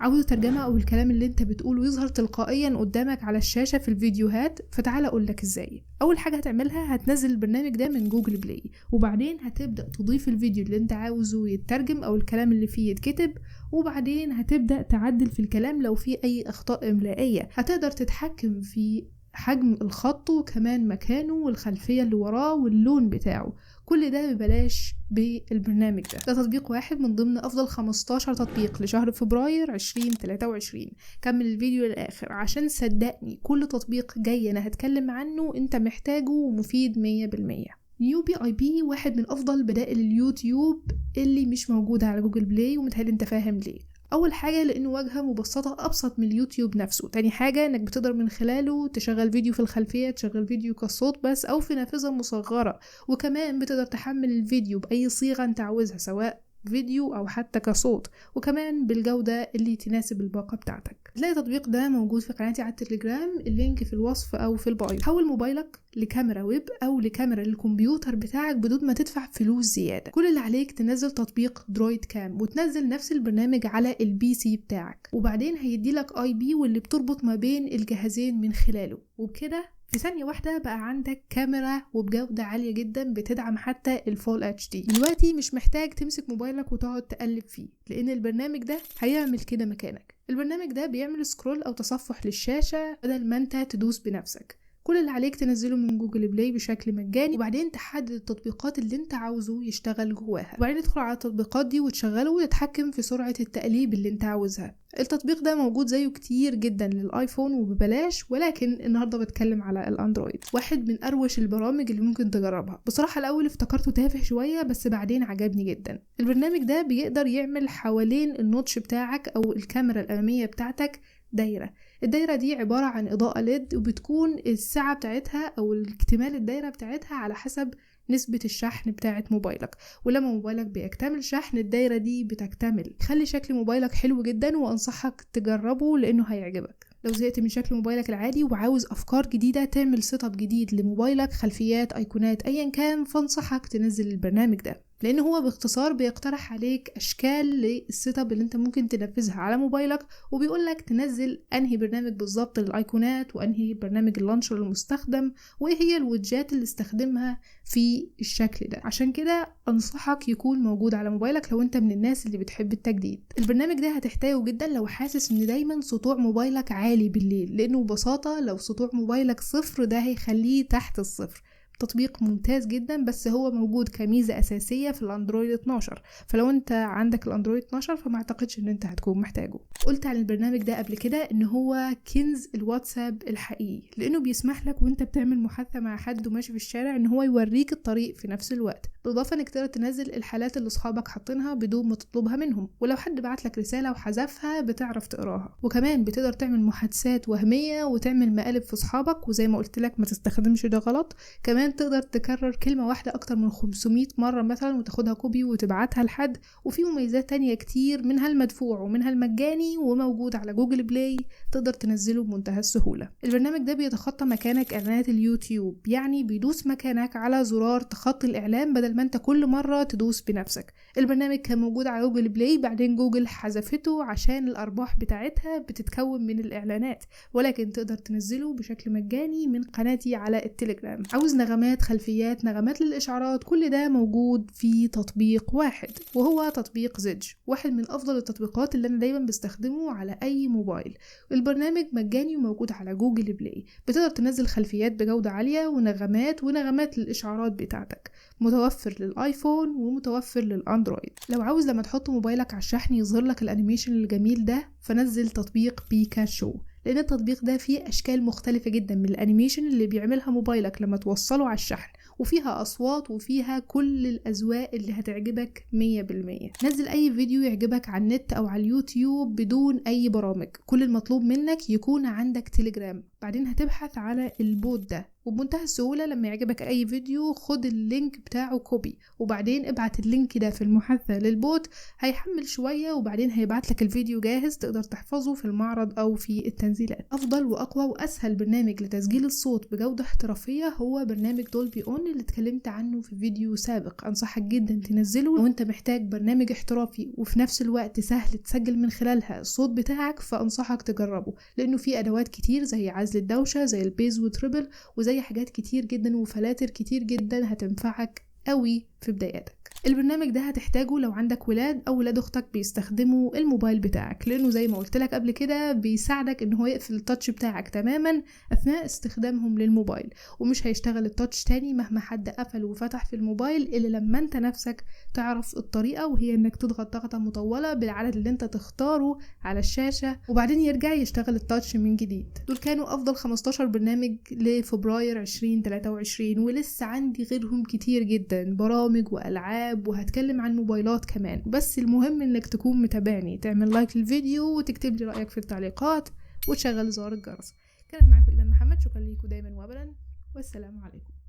عاوز ترجمة او الكلام اللي انت بتقوله يظهر تلقائيا قدامك على الشاشة في الفيديوهات، فتعال اقولك ازاي. اول حاجة هتعملها هتنزل البرنامج ده من جوجل بلاي، وبعدين هتبدأ تضيف الفيديو اللي انت عاوزه يترجم او الكلام اللي فيه يتكتب، وبعدين هتبدأ تعدل في الكلام لو فيه اي اخطاء املائية. هتقدر تتحكم في حجم الخط وكمان مكانه والخلفية اللي وراه واللون بتاعه، كل ده ببلاش بالبرنامج ده تطبيق واحد من ضمن أفضل 15 تطبيق لشهر فبراير 2023. كمل الفيديو للآخر عشان صدقني كل تطبيق جاي أنا هتكلم عنه أنت محتاجه ومفيد 100%. يوبي اي بي واحد من أفضل بدائل اليوتيوب اللي مش موجودة على جوجل بلاي، ومتهيألي انت فاهم ليه. اول حاجه لانه واجهه مبسطه ابسط من اليوتيوب نفسه. تاني حاجه انك بتقدر من خلاله تشغل فيديو في الخلفيه، تشغل فيديو كصوت بس او في نافذه مصغره، وكمان بتقدر تحمل الفيديو باي صيغه انت عاوزها سواء فيديو او حتى كصوت، وكمان بالجودة اللي تناسب الباقة بتاعتك. تلاقي التطبيق ده موجود في قناتي على التليجرام، اللينك في الوصف او في البايو. حول موبايلك لكاميرا ويب او لكاميرا للكمبيوتر بتاعك بدون ما تدفع فلوس زيادة. كل اللي عليك تنزل تطبيق درويد كام وتنزل نفس البرنامج على البي سي بتاعك، وبعدين هيديلك اي بي واللي بتربط ما بين الجهازين من خلاله، وبكده في ثانية واحدة بقى عندك كاميرا وبجودة عالية جدا بتدعم حتى الفول اتش دي. دلوقتي مش محتاج تمسك موبايلك وتقعد تقلب فيه، لان البرنامج ده هيعمل كده مكانك. البرنامج ده بيعمل سكرول او تصفح للشاشة بدل ما انت تدوس بنفسك. كل اللي عليك تنزله من جوجل بلاي بشكل مجاني، وبعدين تحدد التطبيقات اللي انت عاوزه يشتغل جواها، وبعدين تدخل على التطبيقات دي وتشغله وتتحكم في سرعة التقليب اللي انت عاوزها. التطبيق ده موجود زيه كتير جدا للايفون وببلاش، ولكن النهارده بتكلم على الاندرويد. واحد من اروش البرامج اللي ممكن تجربها. بصراحة الاول افتكرته تافه شوية بس بعدين عجبني جدا. البرنامج ده بيقدر يعمل حوالين النوتش بتاعك او الكاميرا الامامية بتاعتك دايرة. الدايرة دي عبارة عن إضاءة ليد، وبتكون السعة بتاعتها أو الاكتمال الدايرة بتاعتها على حسب نسبة الشحن بتاعت موبايلك، ولما موبايلك بيكتمل شحن الدايرة دي بتكتمل. خلي شكل موبايلك حلو جدا وأنصحك تجربه لأنه هيعجبك. لو زهقت من شكل موبايلك العادي وعاوز أفكار جديدة تعمل سيت اب جديد لموبايلك، خلفيات، أيقونات، أيا كان، فانصحك تنزل البرنامج ده، لأن هو باختصار بيقترح عليك أشكال للسيت اب اللي انت ممكن تنفذها على موبايلك، وبيقولك تنزل أنهي برنامج بالظبط للأيقونات، وأنهي برنامج اللانشر المستخدم، وإيه هي الويدجات اللي استخدمها في الشكل ده. عشان كده أنصحك يكون موجود على موبايلك لو انت من الناس اللي بتحب التجديد. البرنامج ده هتحتاجه جدا لو حاسس ان دايما سطوع موبايلك عالي بالليل، لأنه ببساطة لو سطوع موبايلك صفر ده هيخليه تحت الصفر. تطبيق ممتاز جدا، بس هو موجود كميزة أساسية في الأندرويد 12، فلو انت عندك الأندرويد 12 فما اعتقدش ان انت هتكون محتاجه. قلت عن البرنامج ده قبل كده ان هو كنز الواتساب الحقيقي، لانه بيسمح لك وانت بتعمل محادثة مع حد وماشي في الشارع ان هو يوريك الطريق في نفس الوقت، بالإضافة انك تقدر تنزل الحالات اللي اصحابك حاطينها بدون ما تطلبها منهم، ولو حد بعت لك رسالة وحذفها بتعرف تقراها، وكمان بتقدر تعمل محادثات وهمية وتعمل مقالب في اصحابك، وزي ما قلت لك ما تستخدمش ده غلط. كمان تقدر تكرر كلمة واحدة أكتر من 500 مرة مثلا وتاخدها كوبي وتبعتها لحد، وفي مميزات تانية كتير منها المدفوع ومنها المجاني وموجود على جوجل بلاي، تقدر تنزله بمنتهى السهولة. البرنامج ده بيتخطى مكانك إعلانات اليوتيوب، يعني بيدوس مكانك على زرار تخطي الإعلان بدل ما أنت كل مرة تدوس بنفسك. البرنامج كان موجود على جوجل بلاي، بعدين جوجل حذفته عشان الأرباح بتاعتها بتتكون من الإعلانات، ولكن تقدر تنزله بشكل مجاني من قناتي على التليجرام. عاوز نغمات، خلفيات، نغمات للإشعارات، كل ده موجود في تطبيق واحد، وهو تطبيق زج، واحد من أفضل التطبيقات اللي أنا دايما بستخدمه على أي موبايل. البرنامج مجاني وموجود على جوجل بلاي، بتقدر تنزل خلفيات بجودة عالية ونغمات للإشعارات بتاعتك، متوفر للآيفون ومتوفر للأندرويد. لو عاوز لما تحط موبايلك على الشحن يظهر لك الأنيميشن الجميل ده، فنزل تطبيق بيكاشو، لأن التطبيق ده فيه أشكال مختلفة جدا من الأنيميشن اللي بيعملها موبايلك لما توصله على الشحن، وفيها أصوات وفيها كل الأذواق اللي هتعجبك 100%. نزل أي فيديو يعجبك على النت أو على اليوتيوب بدون أي برامج. كل المطلوب منك يكون عندك تليجرام، بعدين هتبحث على البوت ده، وبمنتهى السهولة لما يعجبك اي فيديو خد اللينك بتاعه كوبي، وبعدين ابعت اللينك ده في المحادثة للبوت، هيحمل شوية وبعدين هيبعت لك الفيديو جاهز تقدر تحفظه في المعرض او في التنزيلات. افضل واقوى واسهل برنامج لتسجيل الصوت بجودة احترافية هو برنامج دولبي اون اللي اتكلمت عنه في فيديو سابق. انصحك جدا تنزله لو انت محتاج برنامج احترافي وفي نفس الوقت سهل تسجل من خلالها الصوت بتاعك، فانصحك تجربه لانه فيه ادوات كتير زي عزل الدوشة زي البيز وتريبل وزي حاجات كتير جدا وفلاتر كتير جدا هتنفعك قوي في بداياتك. البرنامج ده هتحتاجه لو عندك ولاد او ولاد اختك بيستخدموا الموبايل بتاعك، لانه زي ما قلت لك قبل كده بيساعدك ان هو يقفل التاتش بتاعك تماما اثناء استخدامهم للموبايل، ومش هيشتغل التاتش تاني مهما حد قفل وفتح في الموبايل الا لما انت نفسك تعرف الطريقة، وهي انك تضغط ضغطة مطولة بالعدد اللي انت تختاره على الشاشة وبعدين يرجع يشتغل التاتش من جديد. دول كانوا افضل 15 برنامج لفبراير 2023، ولسه عندي غيرهم كتير جدا، برامج والعاب، وهتكلم عن موبايلات كمان. بس المهم انك تكون متابعني، تعمل لايك للفيديو وتكتب لي رأيك في التعليقات وتشغل زر الجرس. كانت معاكم إيمان محمد، شكرا ليكم دايما وابدا، والسلام عليكم.